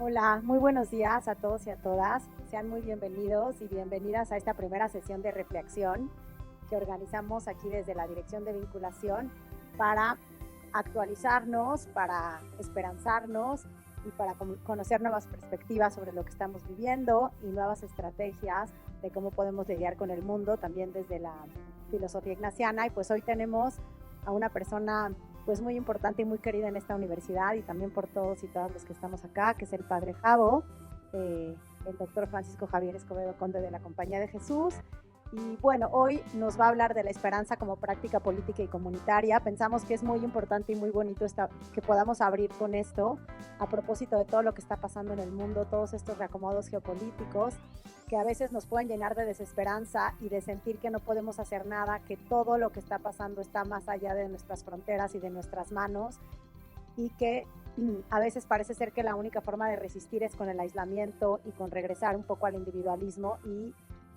Hola, muy buenos días a todos y a todas. Sean muy bienvenidos y bienvenidas a esta primera sesión de reflexión que organizamos aquí desde la Dirección de Vinculación para actualizarnos, para esperanzarnos y para conocer nuevas perspectivas sobre lo que estamos viviendo y nuevas estrategias de cómo podemos lidiar con el mundo también desde la filosofía ignaciana. Y pues hoy tenemos a una persona pues muy importante y muy querida en esta universidad y también por todos y todas los que estamos acá, que es el Padre Javo, el doctor Francisco Javier Escobedo Conde de la Compañía de Jesús. Y bueno, hoy nos va a hablar de la esperanza como práctica política y comunitaria. Pensamos que es muy importante y muy bonito que podamos abrir con esto a propósito de todo lo que está pasando en el mundo, todos estos reacomodos geopolíticos que a veces nos pueden llenar de desesperanza y de sentir que no podemos hacer nada, que todo lo que está pasando está más allá de nuestras fronteras y de nuestras manos y que a veces parece ser que la única forma de resistir es con el aislamiento y con regresar un poco al individualismo y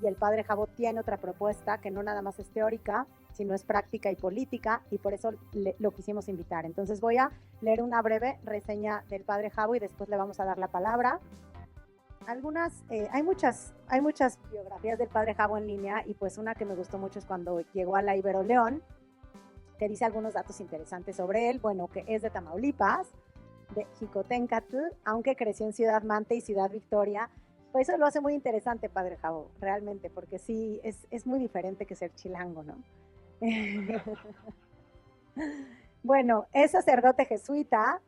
el Padre Javo tiene otra propuesta que no nada más es teórica, sino es práctica y política y por eso lo quisimos invitar. Entonces voy a leer una breve reseña del Padre Javo y después le vamos a dar la palabra. Hay muchas biografías del Padre Javo en línea y pues una que me gustó mucho es cuando llegó a la Ibero León, que dice algunos datos interesantes sobre él. Bueno, que es de Tamaulipas, de Jicotencatl, aunque creció en Ciudad Mante y Ciudad Victoria. Pues eso lo hace muy interesante, Padre Javo, realmente, porque sí, es muy diferente que ser chilango, ¿no? Bueno, es sacerdote jesuita,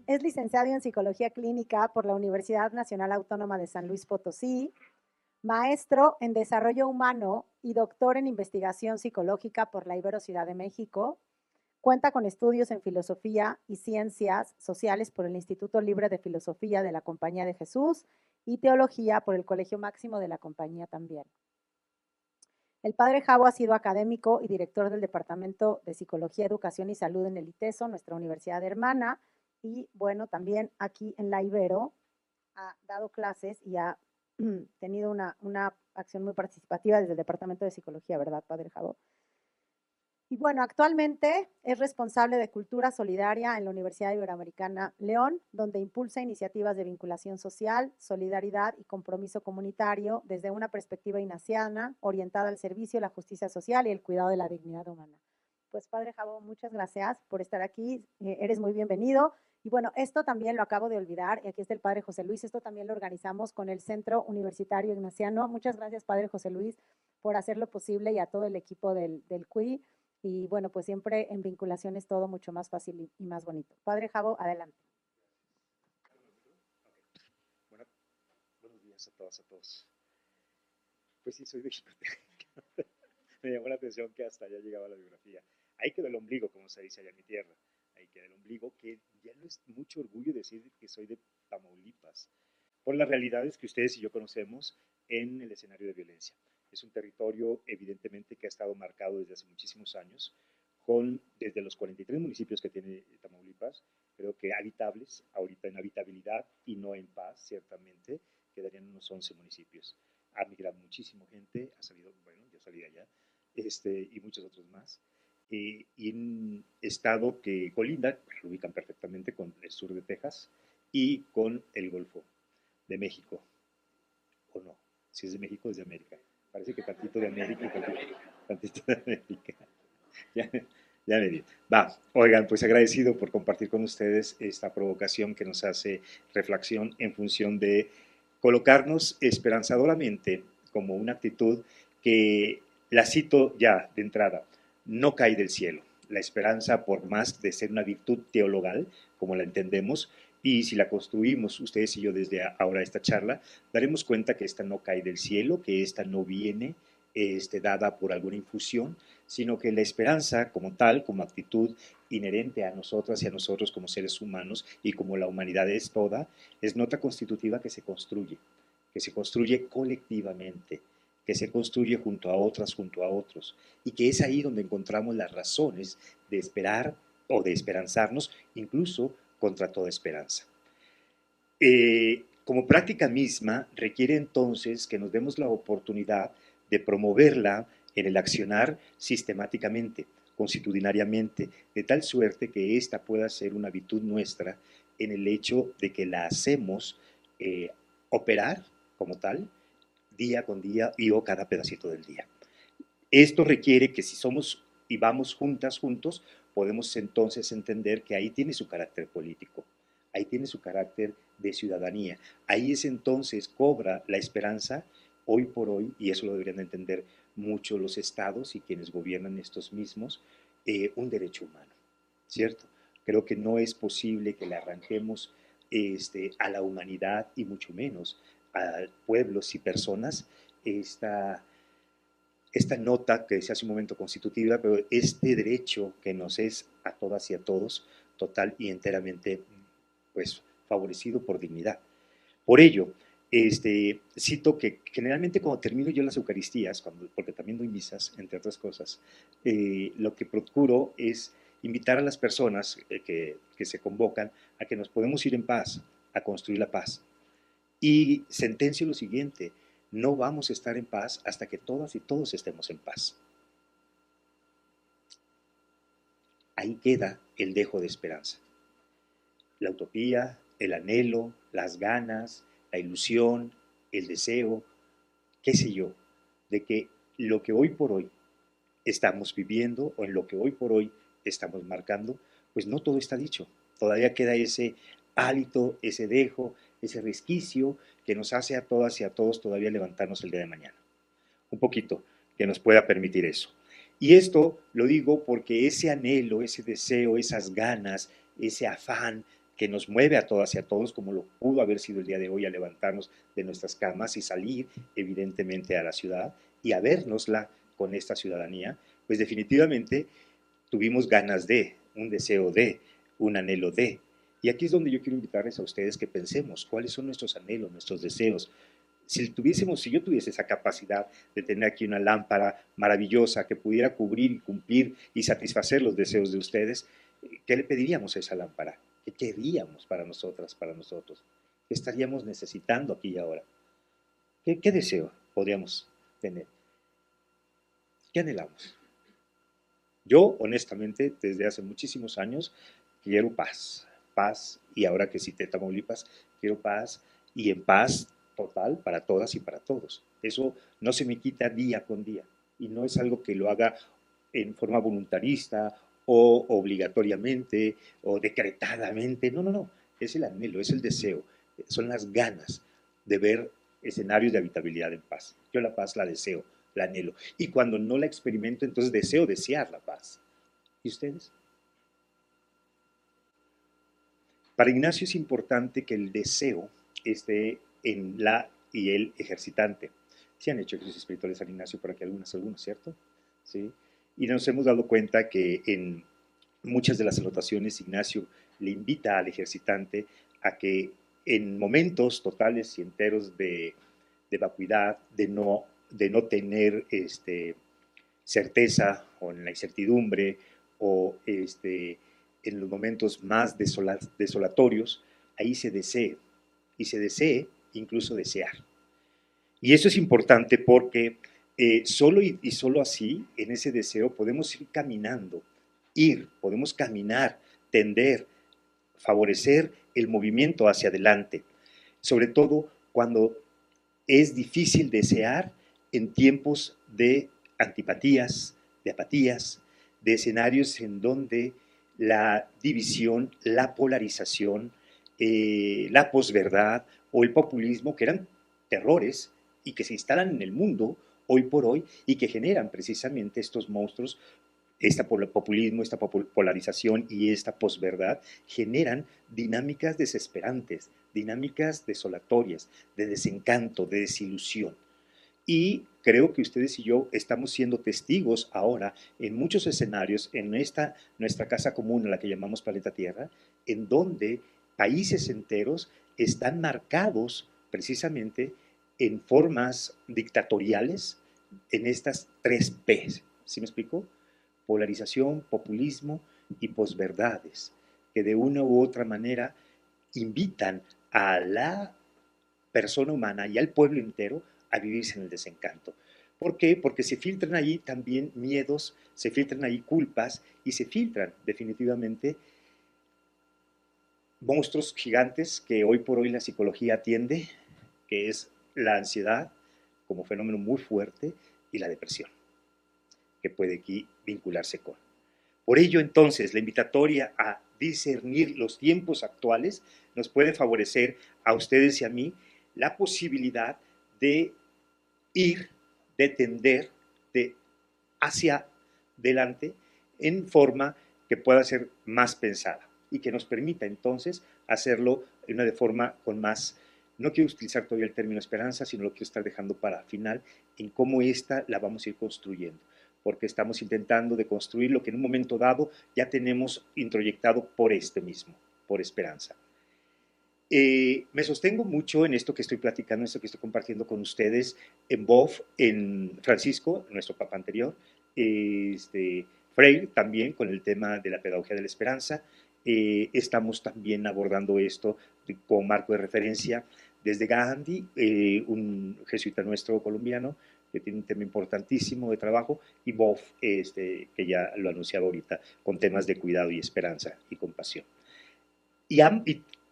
es licenciado en Psicología Clínica por la Universidad Nacional Autónoma de San Luis Potosí, maestro en Desarrollo Humano y doctor en Investigación Psicológica por la Ibero Ciudad de México. Cuenta con estudios en Filosofía y Ciencias Sociales por el Instituto Libre de Filosofía de la Compañía de Jesús y Teología por el Colegio Máximo de la Compañía también. El Padre Javo ha sido académico y director del Departamento de Psicología, Educación y Salud en el ITESO, nuestra universidad hermana, y bueno, también aquí en la Ibero ha dado clases y ha tenido una acción muy participativa desde el Departamento de Psicología, ¿verdad, Padre Javo? Y bueno, actualmente es responsable de Cultura Solidaria en la Universidad Iberoamericana León, donde impulsa iniciativas de vinculación social, solidaridad y compromiso comunitario desde una perspectiva ignaciana, orientada al servicio, la justicia social y el cuidado de la dignidad humana. Pues Padre Javo, muchas gracias por estar aquí, eres muy bienvenido. Y bueno, esto también lo acabo de olvidar, y aquí está el Padre José Luis, esto también lo organizamos con el Centro Universitario Ignaciano. Muchas gracias, Padre José Luis, por hacerlo posible y a todo el equipo del CUI. Y bueno, pues siempre en vinculación es todo mucho más fácil y más bonito. Padre Javo, adelante. Bueno, buenos días a todas, a todos. Pues sí, soy de Jicotenca. Me llamó la atención que hasta allá llegaba la biografía. Ahí quedó el ombligo, como se dice allá en mi tierra. Ahí queda el ombligo, que ya no es mucho orgullo decir que soy de Tamaulipas, por las realidades que ustedes y yo conocemos en el escenario de violencia. Es un territorio, evidentemente, que ha estado marcado desde hace muchísimos años, desde los 43 municipios que tiene Tamaulipas, creo que habitables, ahorita en habitabilidad y no en paz, ciertamente, quedarían unos 11 municipios. Ha migrado muchísima gente, ha salido, bueno, yo salí de allá, y muchos otros más. Y un estado que colinda, lo ubican perfectamente con el sur de Texas y con el Golfo de México, o no, si es de México es de América. Parece que tantito de América y tantito de América. Ya, ya me di. Va, oigan, pues agradecido por compartir con ustedes esta provocación que nos hace reflexión en función de colocarnos esperanzadoramente como una actitud que, la cito ya de entrada, no cae del cielo. La esperanza, por más de ser una virtud teologal, como la entendemos, y si la construimos ustedes y yo desde ahora esta charla, daremos cuenta que esta no cae del cielo, que esta no viene dada por alguna infusión, sino que la esperanza como tal, como actitud inherente a nosotras y a nosotros como seres humanos y como la humanidad es toda, es nota constitutiva que se construye colectivamente, que se construye junto a otras, junto a otros, y que es ahí donde encontramos las razones de esperar o de esperanzarnos, incluso contra toda esperanza. Como práctica misma, requiere entonces que nos demos la oportunidad de promoverla en el accionar sistemáticamente, constitucionariamente, de tal suerte que ésta pueda ser una virtud nuestra en el hecho de que la hacemos operar como tal, día con día y o cada pedacito del día. Esto requiere que si somos y vamos juntas, juntos, podemos entonces entender que ahí tiene su carácter político, ahí tiene su carácter de ciudadanía. Ahí es entonces cobra la esperanza hoy por hoy, y eso lo deberían entender mucho los estados y quienes gobiernan estos mismos, un derecho humano, ¿cierto? Creo que no es posible que le arranquemos a la humanidad y mucho menos a pueblos y personas esta nota que decía hace un momento constitutiva, pero este derecho que nos es a todas y a todos total y enteramente pues favorecido por dignidad. Por ello, cito que generalmente cuando termino yo las Eucaristías, porque también doy misas, entre otras cosas, lo que procuro es invitar a las personas que se convocan a que nos podemos ir en paz, a construir la paz. Y sentencio lo siguiente: no vamos a estar en paz hasta que todas y todos estemos en paz. Ahí queda el dejo de esperanza. La utopía, el anhelo, las ganas, la ilusión, el deseo, qué sé yo, de que lo que hoy por hoy estamos viviendo o en lo que hoy por hoy estamos marcando, pues no todo está dicho. Todavía queda ese hálito, ese dejo, ese resquicio que nos hace a todas y a todos todavía levantarnos el día de mañana. Un poquito que nos pueda permitir eso. Y esto lo digo porque ese anhelo, ese deseo, esas ganas, ese afán que nos mueve a todas y a todos, como lo pudo haber sido el día de hoy, a levantarnos de nuestras camas y salir evidentemente a la ciudad y a vernosla con esta ciudadanía, pues definitivamente tuvimos ganas de, un deseo de, un anhelo de. Y aquí es donde yo quiero invitarles a ustedes que pensemos cuáles son nuestros anhelos, nuestros deseos. Si yo tuviese esa capacidad de tener aquí una lámpara maravillosa que pudiera cubrir y cumplir y satisfacer los deseos de ustedes, ¿qué le pediríamos a esa lámpara? ¿Qué queríamos para nosotras, para nosotros? ¿Qué estaríamos necesitando aquí y ahora? ¿Qué deseo podríamos tener? ¿Qué anhelamos? Yo, honestamente, desde hace muchísimos años, quiero paz. Paz, y ahora que cité Tamaulipas, quiero paz y en paz total para todas y para todos. Eso no se me quita día con día y no es algo que lo haga en forma voluntarista o obligatoriamente o decretadamente. No, no, no. Es el anhelo, es el deseo, son las ganas de ver escenarios de habitabilidad en paz. Yo la paz la deseo, la anhelo. Y cuando no la experimento, entonces deseo desear la paz. ¿Y ustedes? Para Ignacio es importante que el deseo esté en la y el ejercitante. Sí han hecho ejercicios espirituales San Ignacio por aquí algunos, ¿cierto? Sí. Y nos hemos dado cuenta que en muchas de las anotaciones Ignacio le invita al ejercitante a que en momentos totales y enteros de vacuidad, de no tener certeza o en la incertidumbre o en los momentos más desolatorios, ahí se desee y se desee incluso desear. Y eso es importante porque solo y solo así, en ese deseo, podemos ir caminando, podemos caminar, tender, favorecer el movimiento hacia adelante, sobre todo cuando es difícil desear en tiempos de antipatías, de apatías, de escenarios en donde la división, la polarización, la posverdad o el populismo, que eran terrores y que se instalan en el mundo hoy por hoy y que generan precisamente estos monstruos, este populismo, esta polarización y esta posverdad generan dinámicas desesperantes, dinámicas desolatorias, de desencanto, de desilusión. Y creo que ustedes y yo estamos siendo testigos ahora en muchos escenarios, en nuestra casa común, a la que llamamos planeta Tierra, en donde países enteros están marcados precisamente en formas dictatoriales en estas tres P's. ¿Sí me explico? Polarización, populismo y posverdades, que de una u otra manera invitan a la persona humana y al pueblo entero a vivirse en el desencanto. ¿Por qué? Porque se filtran ahí también miedos, se filtran ahí culpas y se filtran definitivamente monstruos gigantes que hoy por hoy la psicología atiende, que es la ansiedad como fenómeno muy fuerte y la depresión, que puede aquí vincularse con. Por ello, entonces, la invitatoria a discernir los tiempos actuales nos puede favorecer a ustedes y a mí la posibilidad de ir, de tender de hacia adelante en forma que pueda ser más pensada y que nos permita entonces hacerlo de forma con más, no quiero utilizar todavía el término esperanza, sino lo quiero estar dejando para final en cómo esta la vamos a ir construyendo, porque estamos intentando de construir lo que en un momento dado ya tenemos introyectado por este mismo, por esperanza. Me sostengo mucho en esto que estoy platicando, en esto que estoy compartiendo con ustedes, en Boff, en Francisco, nuestro papa anterior, Freire también con el tema de la pedagogía de la esperanza. Estamos también abordando esto como marco de referencia desde Gandhi, un jesuita nuestro colombiano que tiene un tema importantísimo de trabajo, y Boff, que ya lo anunciaba ahorita, con temas de cuidado y esperanza y compasión. Y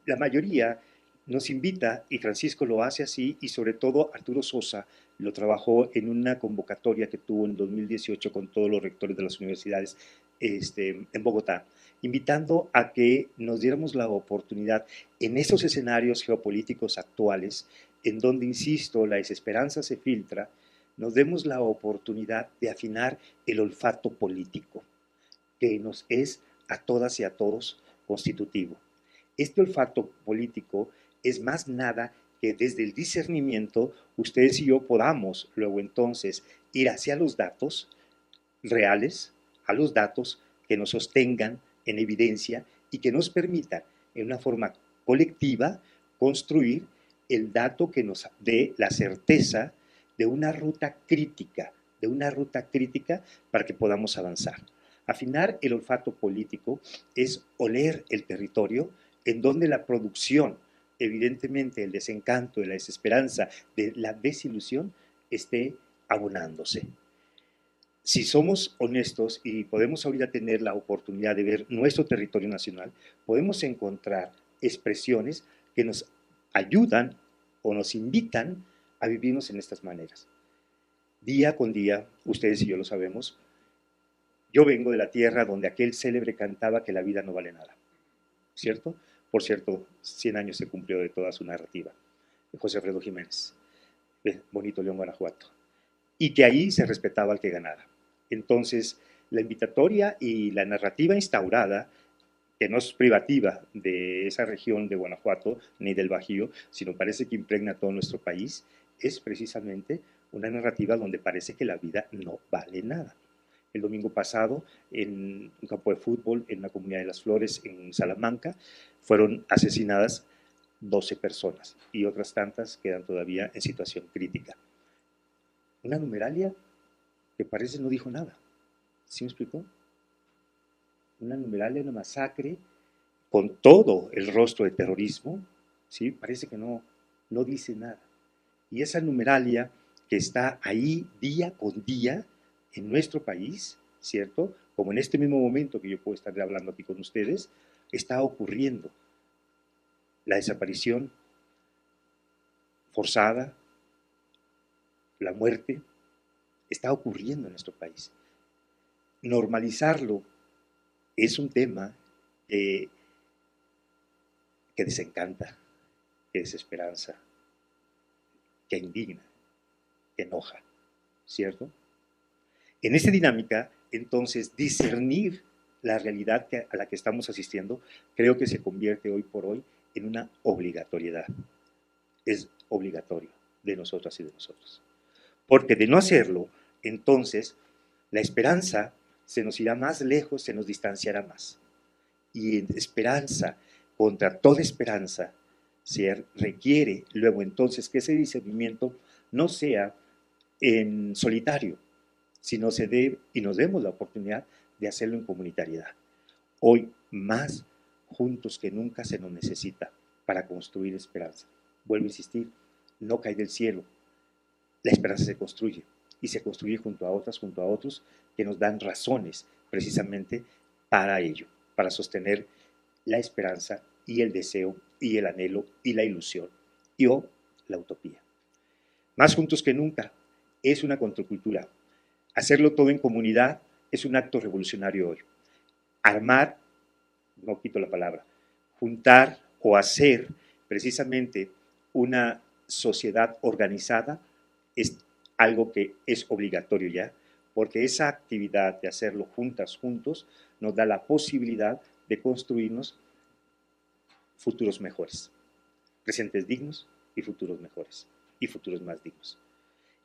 la mayoría nos invita, y Francisco lo hace así, y sobre todo Arturo Sosa lo trabajó en una convocatoria que tuvo en 2018 con todos los rectores de las universidades en Bogotá, invitando a que nos diéramos la oportunidad en esos escenarios geopolíticos actuales, en donde, insisto, la desesperanza se filtra, nos demos la oportunidad de afinar el olfato político, que nos es a todas y a todos constitutivo. Este olfato político es más nada que desde el discernimiento ustedes y yo podamos luego entonces ir hacia los datos reales, a los datos que nos sostengan en evidencia y que nos permitan en una forma colectiva construir el dato que nos dé la certeza de una ruta crítica, para que podamos avanzar. Afinar el olfato político es oler el territorio en donde la producción, evidentemente el desencanto, de la desesperanza, de la desilusión, esté abonándose. Si somos honestos y podemos ahorita tener la oportunidad de ver nuestro territorio nacional, podemos encontrar expresiones que nos ayudan o nos invitan a vivirnos en estas maneras. Día con día, ustedes y yo lo sabemos, yo vengo de la tierra donde aquel célebre cantaba que la vida no vale nada, ¿cierto? Por cierto, 100 años se cumplió de toda su narrativa, de José Alfredo Jiménez, de Bonito León, Guanajuato, y que ahí se respetaba al que ganara. Entonces, la invitatoria y la narrativa instaurada, que no es privativa de esa región de Guanajuato ni del Bajío, sino parece que impregna todo nuestro país, es precisamente una narrativa donde parece que la vida no vale nada. El domingo pasado, en un campo de fútbol, en la comunidad de Las Flores, en Salamanca, fueron asesinadas 12 personas y otras tantas quedan todavía en situación crítica. Una numeralia que parece no dijo nada. ¿Sí me explicó? Una numeralia, una masacre con todo el rostro de terrorismo, ¿sí? Parece que no dice nada. Y esa numeralia que está ahí día con día en nuestro país, ¿cierto? Como en este mismo momento que yo puedo estar hablando aquí con ustedes, está ocurriendo la desaparición forzada, la muerte, está ocurriendo en nuestro país. Normalizarlo es un tema que desencanta, que desesperanza, que indigna, que enoja, ¿cierto? En esta dinámica, entonces, discernir la realidad a la que estamos asistiendo, creo que se convierte hoy por hoy en una obligatoriedad. Es obligatorio de nosotras y de nosotros. Porque de no hacerlo, entonces, la esperanza se nos irá más lejos, se nos distanciará más. Y en esperanza, contra toda esperanza, se requiere luego entonces que ese discernimiento no sea en solitario, sino se dé y nos demos la oportunidad de hacerlo en comunitariedad. Hoy más juntos que nunca se nos necesita para construir esperanza. Vuelvo a insistir, no cae del cielo. La esperanza se construye y se construye junto a otros que nos dan razones precisamente para ello, para sostener la esperanza y el deseo y el anhelo y la ilusión y o la utopía. Más juntos que nunca es una contracultura. Hacerlo todo en comunidad es un acto revolucionario hoy. Armar, no quito la palabra, juntar o hacer precisamente una sociedad organizada es algo que es obligatorio ya, porque esa actividad de hacerlo juntos, nos da la posibilidad de construirnos futuros mejores, presentes dignos y futuros mejores, y futuros más dignos.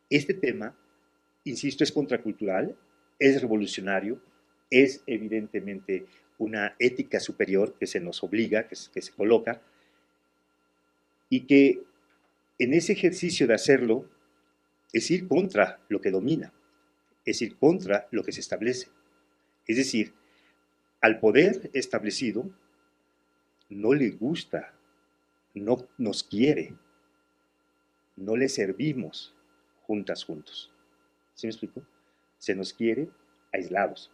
Este tema, insisto, es contracultural, es revolucionario, es evidentemente una ética superior que se nos obliga, que se coloca, y que en ese ejercicio de hacerlo es ir contra lo que domina, es ir contra lo que se establece. Es decir, al poder establecido no le gusta, no nos quiere, no le servimos juntos. ¿Sí me explico? Se nos quiere aislados,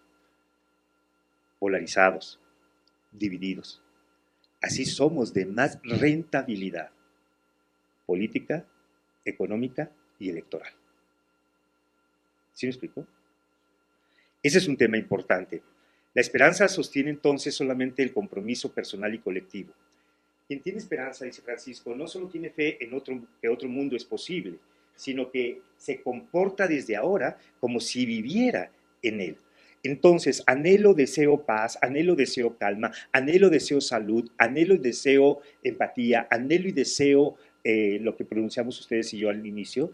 polarizados, divididos. Así somos de más rentabilidad política, económica y electoral. ¿Sí me explico? Ese es un tema importante. La esperanza sostiene entonces solamente el compromiso personal y colectivo. Quien tiene esperanza, dice Francisco, no solo tiene fe en que otro mundo es posible, sino que se comporta desde ahora como si viviera en él. Entonces, anhelo, deseo paz, anhelo, deseo calma, anhelo, deseo salud, anhelo y deseo empatía, anhelo y deseo lo que pronunciamos ustedes y yo al inicio.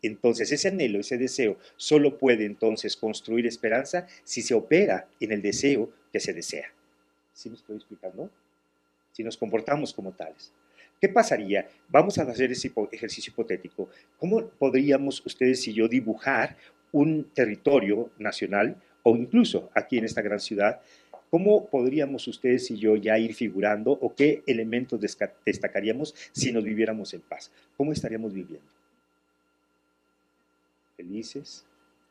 Entonces, ese anhelo, ese deseo, solo puede entonces construir esperanza si se opera en el deseo que se desea. ¿Sí me estoy explicando? Si nos comportamos como tales. ¿Qué pasaría? Vamos a hacer ese ejercicio hipotético. ¿Cómo podríamos ustedes y yo dibujar un territorio nacional o incluso aquí en esta gran ciudad? ¿Cómo podríamos ustedes y yo ya ir figurando o qué elementos destacaríamos si nos viviéramos en paz? ¿Cómo estaríamos viviendo? ¿Felices?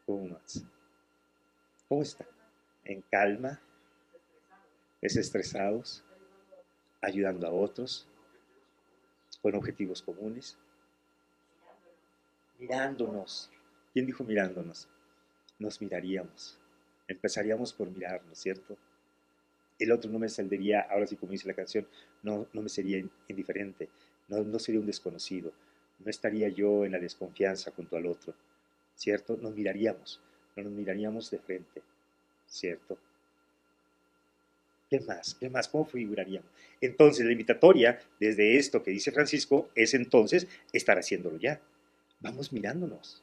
¿Cómo más? ¿Cómo está? ¿En calma? ¿Desestresados? ¿Ayudando a otros? ¿Con objetivos comunes? Mirándonos. ¿Quién dijo mirándonos? Nos miraríamos. Empezaríamos por mirarnos, ¿cierto? El otro no me saldría, ahora sí como dice la canción, no me sería indiferente, no sería un desconocido, no estaría yo en la desconfianza junto al otro, ¿cierto? Nos miraríamos de frente, ¿cierto? ¿Qué más? ¿Qué más? ¿Cómo figuraríamos? Entonces, la invitatoria, desde esto que dice Francisco, es entonces estar haciéndolo ya. Vamos mirándonos,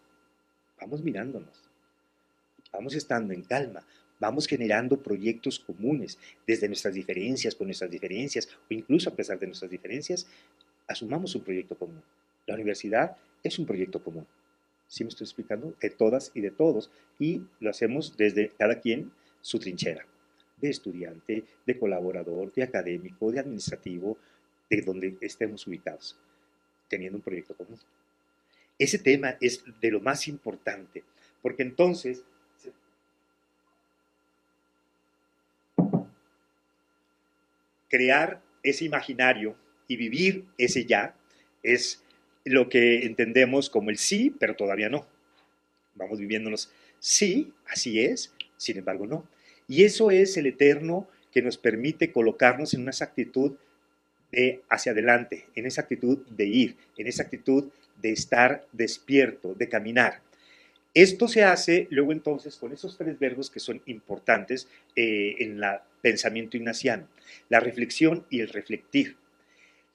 vamos estando en calma, vamos generando proyectos comunes desde nuestras diferencias, con nuestras diferencias, o incluso a pesar de nuestras diferencias, asumamos un proyecto común. La universidad es un proyecto común. ¿Sí me estoy explicando? De todas y de todos. Y lo hacemos desde cada quien su trinchera, de estudiante, de colaborador, de académico, de administrativo, de donde estemos ubicados, teniendo un proyecto común. Ese tema es de lo más importante, porque entonces crear ese imaginario y vivir ese ya es lo que entendemos como el sí, pero todavía no. Vamos viviéndonos, sí, así es, sin embargo no. Y eso es el eterno que nos permite colocarnos en una actitud de hacia adelante, en esa actitud de ir, en esa actitud de estar despierto, de caminar. Esto se hace luego entonces con esos tres verbos que son importantes en el pensamiento ignaciano, la reflexión y el reflectir.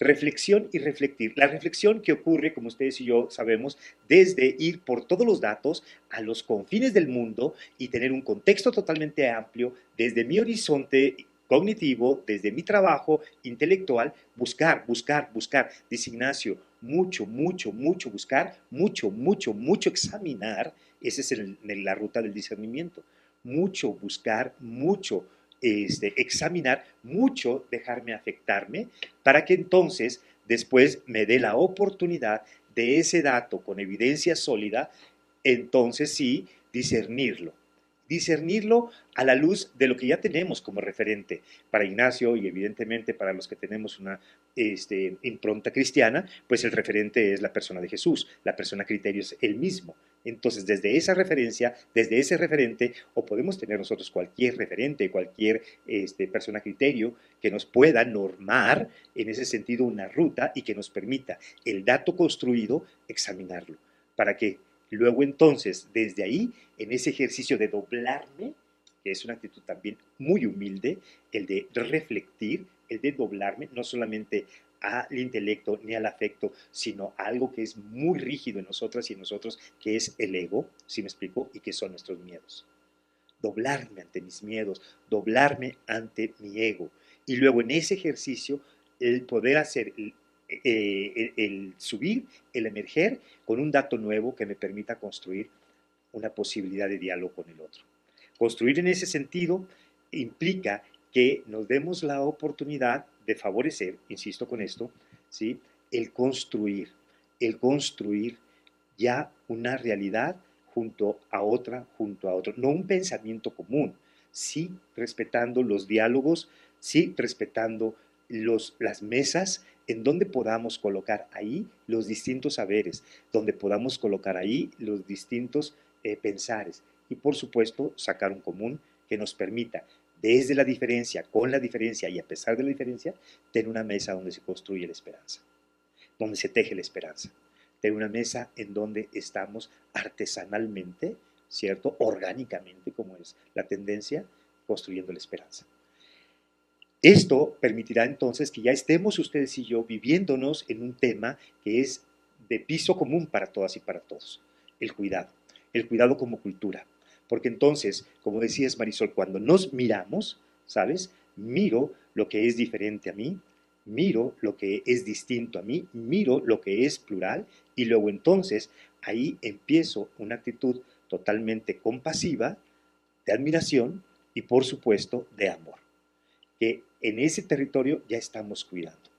Reflexión y reflectir. La reflexión que ocurre, como ustedes y yo sabemos, desde ir por todos los datos a los confines del mundo y tener un contexto totalmente amplio, desde mi horizonte cognitivo, desde mi trabajo intelectual, buscar. Dice Ignacio, mucho buscar, mucho examinar. Esa es la ruta del discernimiento. Mucho buscar, mucho examinar, mucho dejarme afectarme, para que entonces después me dé la oportunidad de ese dato con evidencia sólida, entonces sí discernirlo. discernirlo a la luz de lo que ya tenemos como referente. Para Ignacio y evidentemente para los que tenemos una impronta cristiana, pues el referente es la persona de Jesús, la persona criterio es él mismo. Entonces, desde esa referencia, desde ese referente, o podemos tener nosotros cualquier referente, cualquier persona criterio que nos pueda normar en ese sentido una ruta y que nos permita el dato construido examinarlo. ¿Para qué? Luego entonces, desde ahí, en ese ejercicio de doblarme, que es una actitud también muy humilde, el de reflectir, el de doblarme, no solamente al intelecto ni al afecto, sino a algo que es muy rígido en nosotras y en nosotros, que es el ego, ¿sí me explico? Y que son nuestros miedos. Doblarme ante mis miedos, doblarme ante mi ego. Y luego en ese ejercicio, el poder hacer el subir, el emerger con un dato nuevo que me permita construir una posibilidad de diálogo con el otro. Construir en ese sentido implica que nos demos la oportunidad de favorecer, insisto con esto, ¿sí? el construir ya una realidad junto a otra, no un pensamiento común, sí respetando los diálogos, sí respetando las mesas en donde podamos colocar ahí los distintos saberes, donde podamos colocar ahí los distintos pensares y por supuesto sacar un común que nos permita desde la diferencia, con la diferencia y a pesar de la diferencia, tener una mesa donde se construye la esperanza, donde se teje la esperanza, tener una mesa en donde estamos artesanalmente, ¿cierto? Orgánicamente, como es la tendencia, construyendo la esperanza. Esto permitirá entonces que ya estemos ustedes y yo viviéndonos en un tema que es de piso común para todas y para todos, el cuidado como cultura. Porque entonces, como decías Marisol, cuando nos miramos, ¿sabes? Miro lo que es diferente a mí, miro lo que es distinto a mí, miro lo que es plural y luego entonces ahí empiezo una actitud totalmente compasiva, de admiración y por supuesto de amor, que en ese territorio ya estamos cuidando.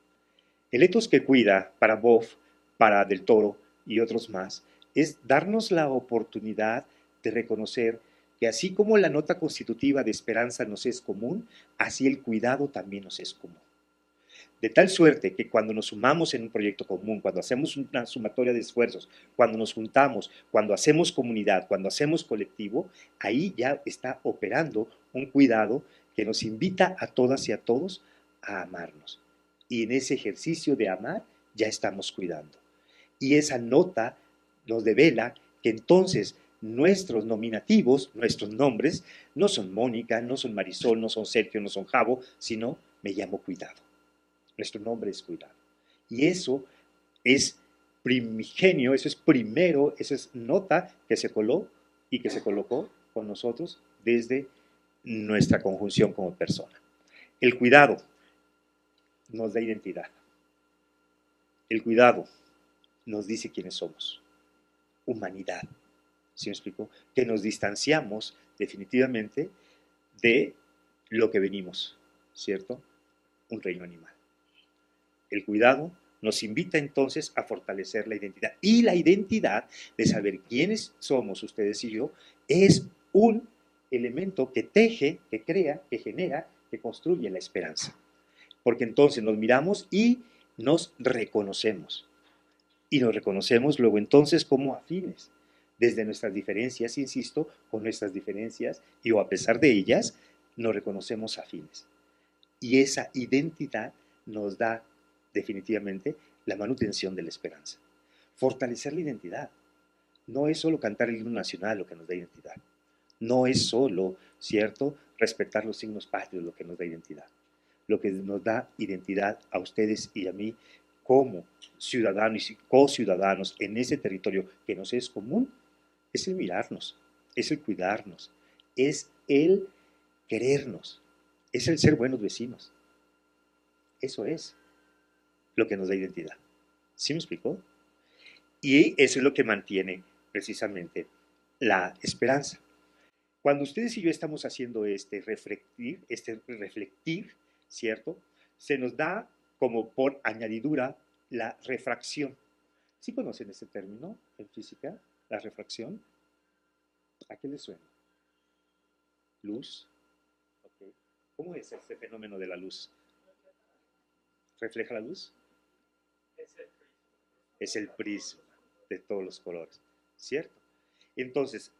El etos que cuida para Boff, para Del Toro y otros más, es darnos la oportunidad de reconocer que así como la nota constitutiva de esperanza nos es común, así el cuidado también nos es común. De tal suerte que cuando nos sumamos en un proyecto común, cuando hacemos una sumatoria de esfuerzos, cuando nos juntamos, cuando hacemos comunidad, cuando hacemos colectivo, ahí ya está operando un cuidado que nos invita a todas y a todos a amarnos. Y en ese ejercicio de amar ya estamos cuidando. Y esa nota nos devela que entonces nuestros nominativos, nuestros nombres, no son Mónica, no son Marisol, no son Sergio, no son Javo, sino me llamo cuidado. Nuestro nombre es cuidado. Y eso es primigenio, eso es primero, eso es nota que se coló y que se colocó con nosotros desde nuestra conjunción como persona. El cuidado nos da identidad. El cuidado nos dice quiénes somos. Humanidad. ¿Sí me explico? Que nos distanciamos definitivamente de lo que venimos, ¿cierto? Un reino animal. El cuidado nos invita entonces a fortalecer la identidad. Y la identidad de saber quiénes somos ustedes y yo es un elemento que teje, que crea, que genera, que construye la esperanza. Porque entonces nos miramos y nos reconocemos. Y nos reconocemos luego entonces como afines. Desde nuestras diferencias, insisto, con nuestras diferencias y o a pesar de ellas, nos reconocemos afines. Y esa identidad nos da definitivamente la manutención de la esperanza. Fortalecer la identidad. No es solo cantar el himno nacional lo que nos da identidad. No es solo, ¿cierto?, respetar los signos patrios lo que nos da identidad. Lo que nos da identidad a ustedes y a mí como ciudadanos y co-ciudadanos en ese territorio que nos es común es el mirarnos, es el cuidarnos, es el querernos, es el ser buenos vecinos. Eso es lo que nos da identidad. ¿Sí me explicó? Y eso es lo que mantiene precisamente la esperanza. Cuando ustedes y yo estamos haciendo reflectir, ¿cierto? Se nos da como por añadidura la refracción. ¿Sí conocen ese término en física? La refracción. ¿A qué les suena? Luz. Okay. ¿Cómo es este fenómeno de la luz? ¿Refleja la luz? Es el prisma de todos los colores, ¿cierto? Entonces,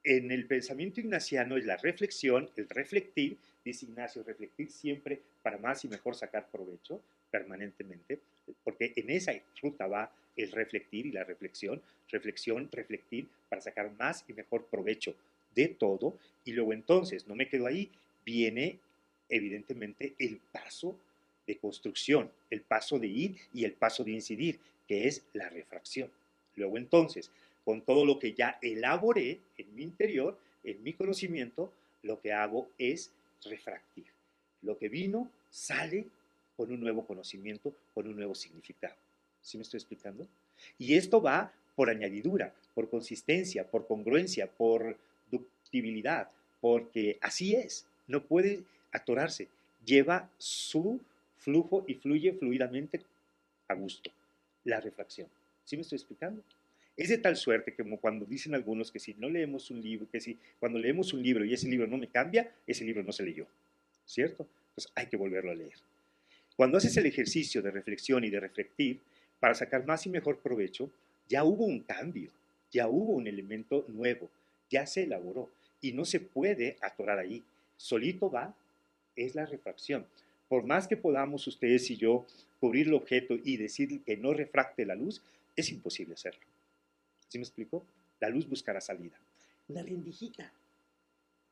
en el pensamiento ignaciano es la reflexión, el reflectir, dice Ignacio, reflectir siempre para más y mejor sacar provecho permanentemente, porque en esa ruta va el reflectir y la reflexión, reflectir para sacar más y mejor provecho de todo, y luego entonces, no me quedo ahí, viene evidentemente el paso de construcción, el paso de ir y el paso de incidir, que es la refracción. Luego entonces, con todo lo que ya elaboré en mi interior, en mi conocimiento, lo que hago es refractir. Lo que vino sale con un nuevo conocimiento, con un nuevo significado. ¿Sí me estoy explicando? Y esto va por añadidura, por consistencia, por congruencia, por ductibilidad, porque así es, no puede atorarse, lleva su flujo y fluye fluidamente a gusto. La refracción. ¿Sí me estoy explicando? Es de tal suerte que como cuando dicen algunos que si no leemos un libro, que si cuando leemos un libro y ese libro no me cambia, ese libro no se leyó, ¿cierto? Entonces hay que volverlo a leer. Cuando haces el ejercicio de reflexión y de reflectir para sacar más y mejor provecho, ya hubo un cambio, ya hubo un elemento nuevo, ya se elaboró y no se puede atorar ahí. Solito va, es la refracción. Por más que podamos ustedes y yo cubrir el objeto y decir que no refracte la luz, es imposible hacerlo. ¿Sí me explico? La luz buscará salida. Una rendijita,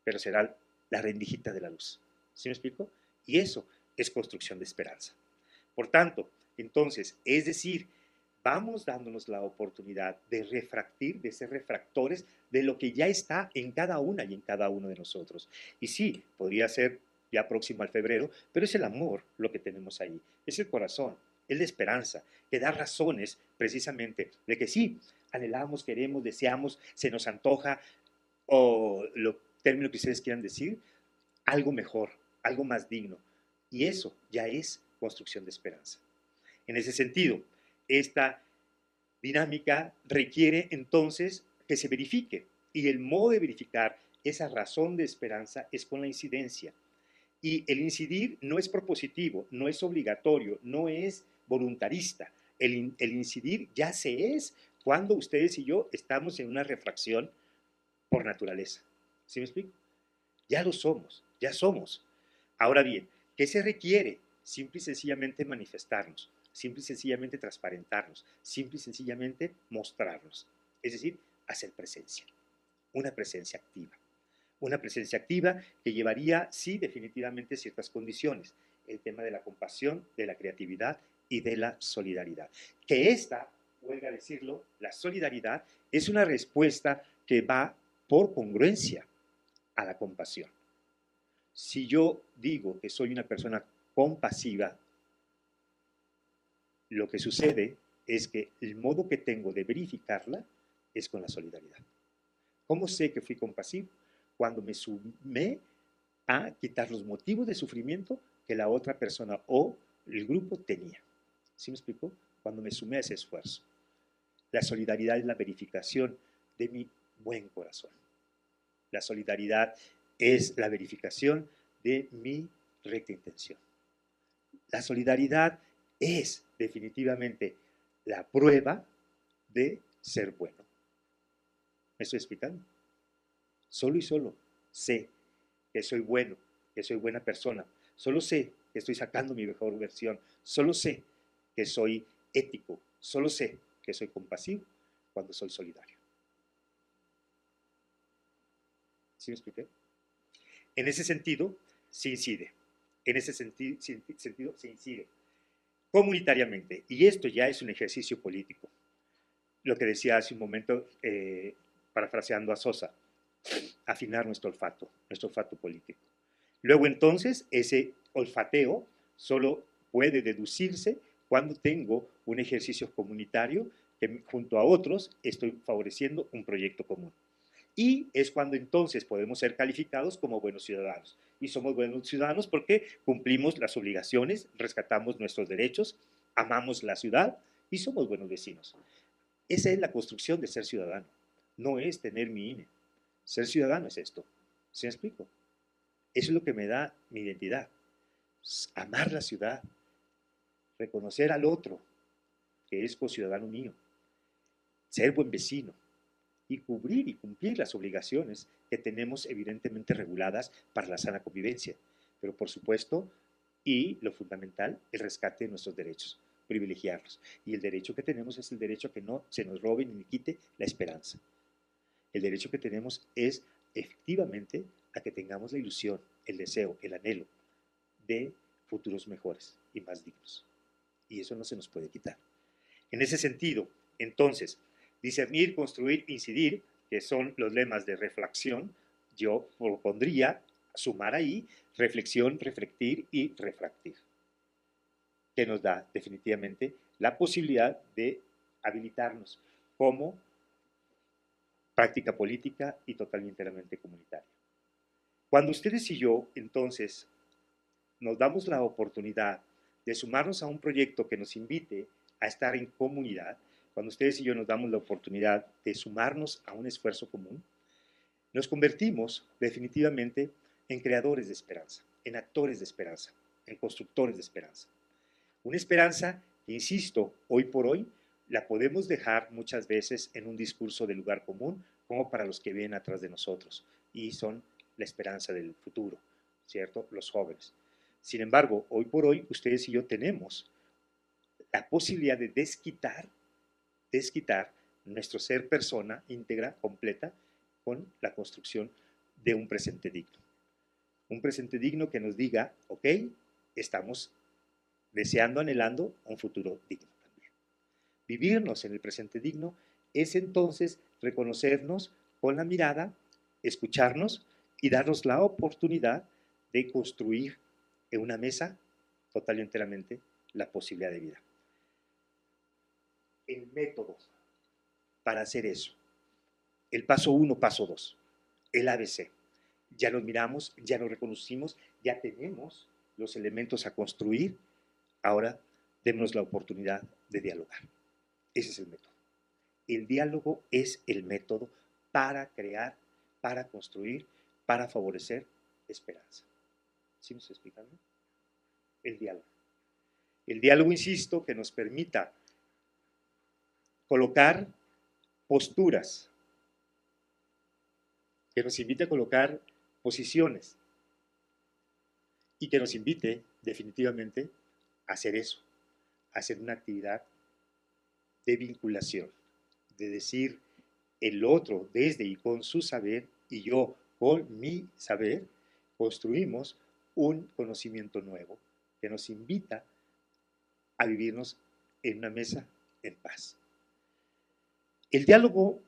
pero será la rendijita de la luz. ¿Sí me explico? Y eso es construcción de esperanza. Por tanto, entonces, es decir, vamos dándonos la oportunidad de refractir, de ser refractores de lo que ya está en cada una y en cada uno de nosotros. Y sí, podría ser ya próximo al febrero, pero es el amor lo que tenemos ahí, es el corazón, es la esperanza, que da razones precisamente de que sí, anhelamos, queremos, deseamos, se nos antoja, o lo término que ustedes quieran decir, algo mejor, algo más digno. Y eso ya es construcción de esperanza. En ese sentido, esta dinámica requiere entonces que se verifique. Y el modo de verificar esa razón de esperanza es con la incidencia. Y el incidir no es propositivo, no es obligatorio, no es voluntarista. El incidir ya se es cuando ustedes y yo estamos en una refracción por naturaleza. ¿Sí me explico? Ya lo somos, ya somos. Ahora bien, ¿qué se requiere? Simple y sencillamente manifestarnos, simple y sencillamente transparentarnos, simple y sencillamente mostrarnos. Es decir, hacer presencia, una presencia activa. Una presencia activa que llevaría, sí, definitivamente ciertas condiciones. El tema de la compasión, de la creatividad y de la solidaridad. Que esta, huelga decirlo, la solidaridad es una respuesta que va por congruencia a la compasión. Si yo digo que soy una persona compasiva, lo que sucede es que el modo que tengo de verificarla es con la solidaridad. ¿Cómo sé que fui compasivo? Cuando me sumé a quitar los motivos de sufrimiento que la otra persona o el grupo tenía. ¿Sí me explico? Cuando me sumé a ese esfuerzo. La solidaridad es la verificación de mi buen corazón. La solidaridad es la verificación de mi recta intención. La solidaridad es definitivamente la prueba de ser bueno. ¿Me estoy explicando? Solo y solo sé que soy bueno, que soy buena persona. Solo sé que estoy sacando mi mejor versión. Solo sé que soy ético. Solo sé que soy compasivo cuando soy solidario. ¿Sí me expliqué? En ese sentido, se incide. En ese sentido, se incide comunitariamente. Y esto ya es un ejercicio político. Lo que decía hace un momento, parafraseando a Sosa, afinar nuestro olfato político. Luego entonces, ese olfateo solo puede deducirse cuando tengo un ejercicio comunitario que junto a otros estoy favoreciendo un proyecto común. Y es cuando entonces podemos ser calificados como buenos ciudadanos. Y somos buenos ciudadanos porque cumplimos las obligaciones, rescatamos nuestros derechos, amamos la ciudad y somos buenos vecinos. Esa es la construcción de ser ciudadano. No es tener mi INE. Ser ciudadano es esto. ¿Se me explico? Eso es lo que me da mi identidad. Amar la ciudad, reconocer al otro, que es conciudadano mío, ser buen vecino y cubrir y cumplir las obligaciones que tenemos evidentemente reguladas para la sana convivencia. Pero por supuesto, y lo fundamental, el rescate de nuestros derechos, privilegiarlos. Y el derecho que tenemos es el derecho a que no se nos robe ni quite la esperanza. El derecho que tenemos es efectivamente a que tengamos la ilusión, el deseo, el anhelo de futuros mejores y más dignos. Y eso no se nos puede quitar. En ese sentido, entonces, discernir, construir, incidir, que son los lemas de reflexión, yo propondría sumar ahí reflexión, reflectir y refractir, que nos da definitivamente la posibilidad de habilitarnos como práctica política y totalmente comunitaria. Cuando ustedes y yo, entonces, nos damos la oportunidad de sumarnos a un proyecto que nos invite a estar en comunidad, cuando ustedes y yo nos damos la oportunidad de sumarnos a un esfuerzo común, nos convertimos definitivamente en creadores de esperanza, en actores de esperanza, en constructores de esperanza. Una esperanza que, insisto, hoy por hoy la podemos dejar muchas veces en un discurso de lugar común, como para los que vienen atrás de nosotros, y son la esperanza del futuro, ¿cierto? Los jóvenes. Sin embargo, hoy por hoy, ustedes y yo tenemos la posibilidad de desquitar nuestro ser persona íntegra, completa, con la construcción de un presente digno. Un presente digno que nos diga, ok, estamos deseando, anhelando un futuro digno también. Vivirnos en el presente digno es entonces reconocernos con la mirada, escucharnos y darnos la oportunidad de construir en una mesa total y enteramente la posibilidad de vida. El método para hacer eso, el paso 1, paso 2, el ABC. Ya nos miramos, ya nos reconocimos, ya tenemos los elementos a construir. Ahora démonos la oportunidad de dialogar. Ese es el método. El diálogo es el método para crear, para construir, para favorecer esperanza. ¿Sí me estoy explicando? El diálogo. El diálogo, insisto, que nos permita colocar posturas, que nos invite a colocar posiciones y que nos invite definitivamente a hacer eso, a hacer una actividad de vinculación, de decir el otro desde y con su saber y yo con mi saber, construimos un conocimiento nuevo que nos invita a vivirnos en una mesa en paz. El diálogo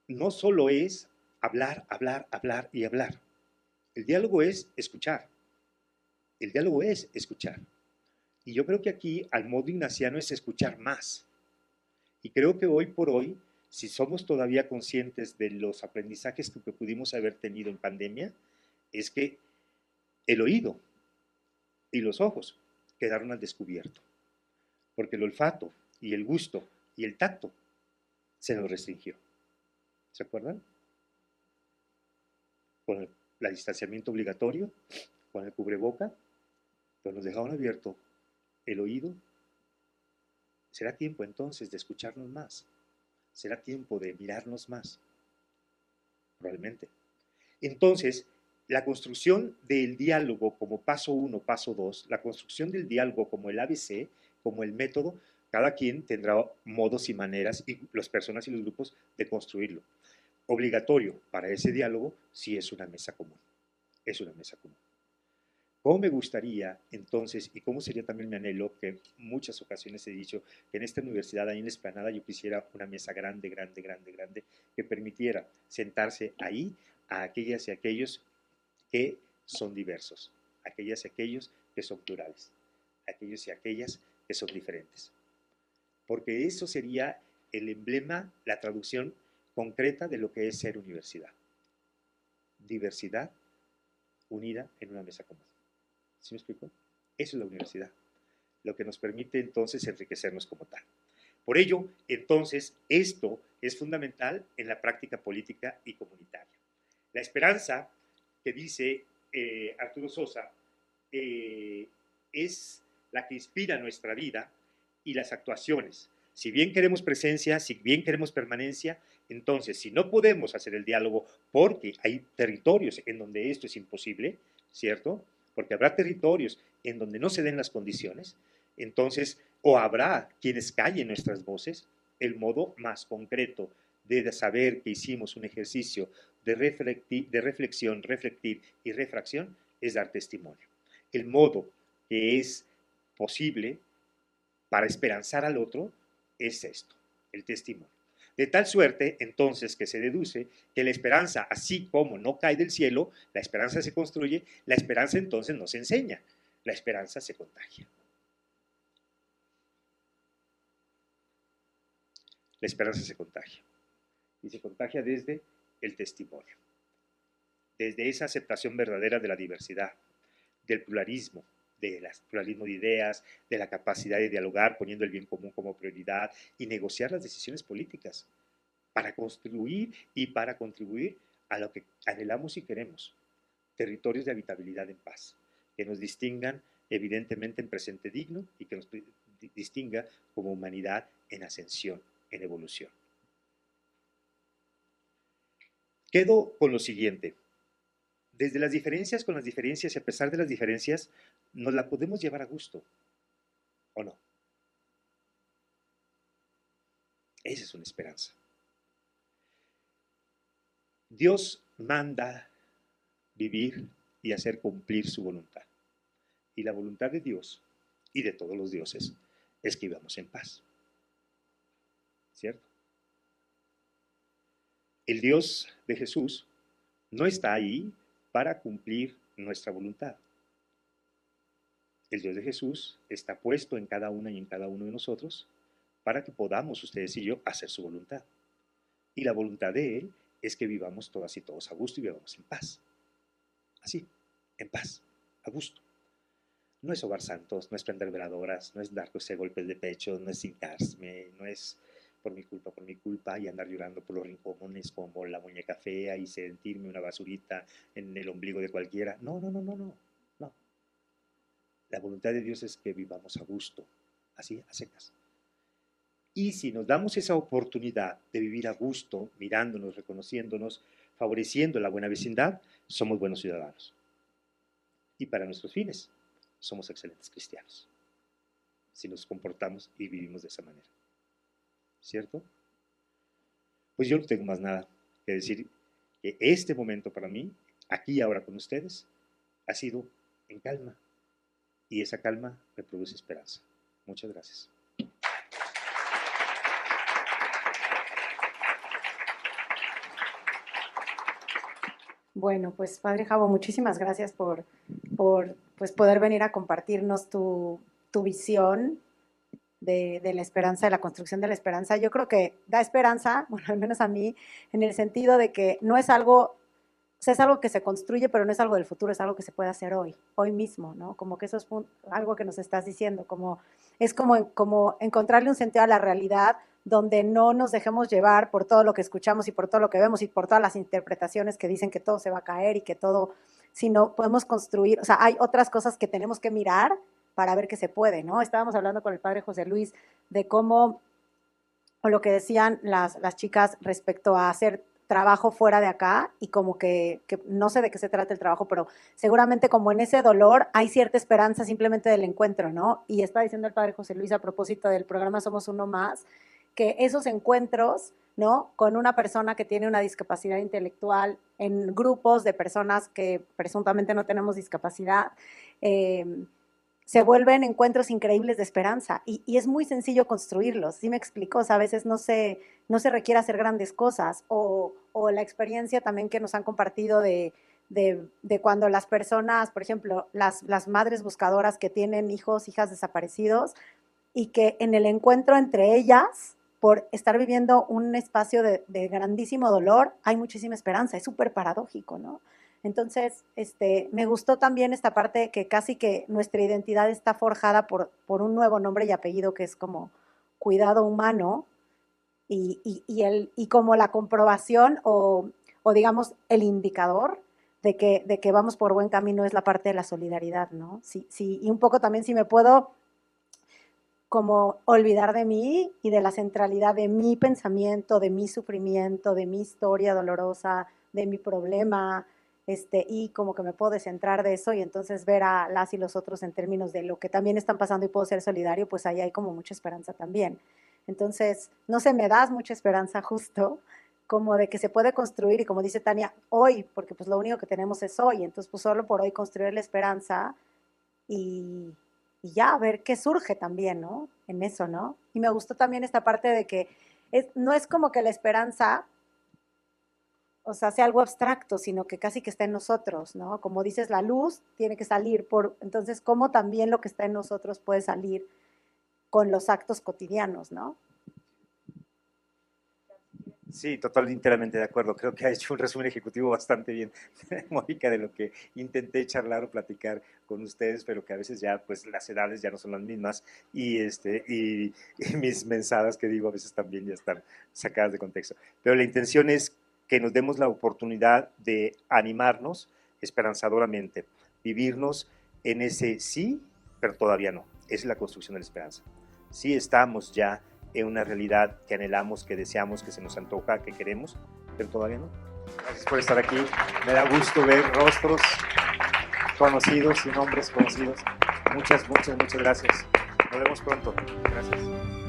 no solo es hablar, hablar, hablar y hablar. El diálogo es escuchar. El diálogo es escuchar. Y yo creo que aquí, al modo ignaciano, es escuchar más. Y creo que hoy por hoy, si somos todavía conscientes de los aprendizajes que pudimos haber tenido en pandemia, es que el oído y los ojos quedaron al descubierto. Porque el olfato y el gusto y el tacto se nos restringió. ¿Se acuerdan? Con el distanciamiento obligatorio, con el cubreboca, pues nos dejaron abierto el oído. Será tiempo entonces de escucharnos más. Será tiempo de mirarnos más. Probablemente. Entonces, la construcción del diálogo como paso 1, paso 2, la construcción del diálogo como el ABC, como el método, cada quien tendrá modos y maneras, y las personas y los grupos, de construirlo. Obligatorio para ese diálogo sí es una mesa común. Es una mesa común. ¿Cómo me gustaría entonces, y cómo sería también mi anhelo, que en muchas ocasiones he dicho que en esta universidad, ahí en la explanada, yo quisiera una mesa grande, grande, grande, grande, que permitiera sentarse ahí a aquellas y aquellos que son diversos, aquellas y aquellos que son plurales, aquellos y aquellas que son diferentes. Porque eso sería el emblema, la traducción concreta de lo que es ser universidad. Diversidad unida en una mesa común. ¿Sí me explico? Eso es la universidad, lo que nos permite entonces enriquecernos como tal. Por ello, entonces, esto es fundamental en la práctica política y comunitaria. La esperanza que dice Arturo Sosa, es la que inspira nuestra vida y las actuaciones. Si bien queremos presencia, si bien queremos permanencia, entonces si no podemos hacer el diálogo porque hay territorios en donde esto es imposible, ¿cierto? Porque habrá territorios en donde no se den las condiciones, entonces, o habrá quienes callen nuestras voces, el modo más concreto de saber que hicimos un ejercicio de reflexión, reflectir y refracción es dar testimonio. El modo que es posible para esperanzar al otro es esto, el testimonio. De tal suerte, entonces, que se deduce que la esperanza, así como no cae del cielo, la esperanza se construye, la esperanza entonces no se enseña, la esperanza se contagia. La esperanza se contagia. Y se contagia desde el testimonio, desde esa aceptación verdadera de la diversidad, del pluralismo de ideas, de la capacidad de dialogar poniendo el bien común como prioridad y negociar las decisiones políticas para construir y para contribuir a lo que anhelamos y queremos, territorios de habitabilidad en paz, que nos distingan evidentemente en presente digno y que nos distinga como humanidad en ascensión, en evolución. Quedo con lo siguiente. Desde las diferencias, con las diferencias y a pesar de las diferencias, nos la podemos llevar a gusto, ¿o no? Esa es una esperanza. Dios manda vivir y hacer cumplir su voluntad. Y la voluntad de Dios y de todos los dioses es que vivamos en paz. ¿Cierto? El Dios de Jesús no está ahí para cumplir nuestra voluntad. El Dios de Jesús está puesto en cada una y en cada uno de nosotros para que podamos, ustedes y yo, hacer su voluntad. Y la voluntad de Él es que vivamos todas y todos a gusto y vivamos en paz. Así, en paz, a gusto. No es hogar santos, no es prender veladoras, no es darse golpes de pecho, no es hincarme, no es por mi culpa y andar llorando por los rincones como la muñeca fea y sentirme una basurita en el ombligo de cualquiera. No, no, no, no, no, no. La voluntad de Dios es que vivamos a gusto, así, a secas. Y si nos damos esa oportunidad de vivir a gusto, mirándonos, reconociéndonos, favoreciendo la buena vecindad, somos buenos ciudadanos. Y para nuestros fines, somos excelentes cristianos. Si nos comportamos y vivimos de esa manera. ¿Cierto? Pues yo no tengo más nada que decir que este momento para mí, aquí y ahora con ustedes, ha sido en calma. Y esa calma me produce esperanza. Muchas gracias. Bueno, pues Padre Javo, muchísimas gracias por pues, poder venir a compartirnos tu visión de la esperanza, de la construcción de la esperanza. Yo creo que da esperanza, bueno, al menos a mí, en el sentido de que no es algo, o sea, es algo que se construye, pero no es algo del futuro, es algo que se puede hacer hoy mismo, ¿no? Como que eso es algo que nos estás diciendo, como es como encontrarle un sentido a la realidad donde no nos dejemos llevar por todo lo que escuchamos y por todo lo que vemos y por todas las interpretaciones que dicen que todo se va a caer y que todo, sino podemos construir, o sea, hay otras cosas que tenemos que mirar para ver que se puede, ¿no? Estábamos hablando con el padre José Luis de cómo, o lo que decían las chicas respecto a hacer trabajo fuera de acá y como que no sé de qué se trata el trabajo, pero seguramente como en ese dolor hay cierta esperanza simplemente del encuentro, ¿no? Y está diciendo el padre José Luis a propósito del programa Somos Uno Más, que esos encuentros, ¿no? Con una persona que tiene una discapacidad intelectual en grupos de personas que presuntamente no tenemos discapacidad, se vuelven encuentros increíbles de esperanza y es muy sencillo construirlos. ¿Sí me explico? O sea, a veces no se requiere hacer grandes cosas o la experiencia también que nos han compartido de cuando las personas, por ejemplo, las madres buscadoras que tienen hijos, hijas desaparecidos y que en el encuentro entre ellas, por estar viviendo un espacio de grandísimo dolor, hay muchísima esperanza. Es súper paradójico, ¿no? Entonces, me gustó también esta parte que casi que nuestra identidad está forjada por un nuevo nombre y apellido que es como cuidado humano y como la comprobación o digamos el indicador de que vamos por buen camino es la parte de la solidaridad, ¿no? Sí, sí, y un poco también si me puedo como olvidar de mí y de la centralidad de mi pensamiento, de mi sufrimiento, de mi historia dolorosa, de mi problema, y como que me puedo descentrar de eso y entonces ver a las y los otros en términos de lo que también están pasando y puedo ser solidario, pues ahí hay como mucha esperanza también. Entonces, no sé, me das mucha esperanza justo, como de que se puede construir y como dice Tania, hoy, porque pues lo único que tenemos es hoy, entonces pues solo por hoy construir la esperanza y, y ya a ver qué surge también, ¿no? En eso, ¿no? Y me gustó también esta parte de que no es como que la esperanza, o sea, sea algo abstracto, sino que casi que está en nosotros, ¿no? Como dices, la luz tiene que salir por, entonces, ¿cómo también lo que está en nosotros puede salir con los actos cotidianos, ¿no? Sí, totalmente, enteramente de acuerdo. Creo que ha hecho un resumen ejecutivo bastante bien, Mónica, de lo que intenté charlar o platicar con ustedes, pero que a veces ya, pues, las edades ya no son las mismas y mis mensadas que digo a veces también ya están sacadas de contexto. Pero la intención es que nos demos la oportunidad de animarnos esperanzadoramente, vivirnos en ese sí, pero todavía no. Es la construcción de la esperanza. Sí estamos ya en una realidad que anhelamos, que deseamos, que se nos antoja, que queremos, pero todavía no. Gracias por estar aquí. Me da gusto ver rostros conocidos y nombres conocidos. Muchas gracias. Nos vemos pronto. Gracias.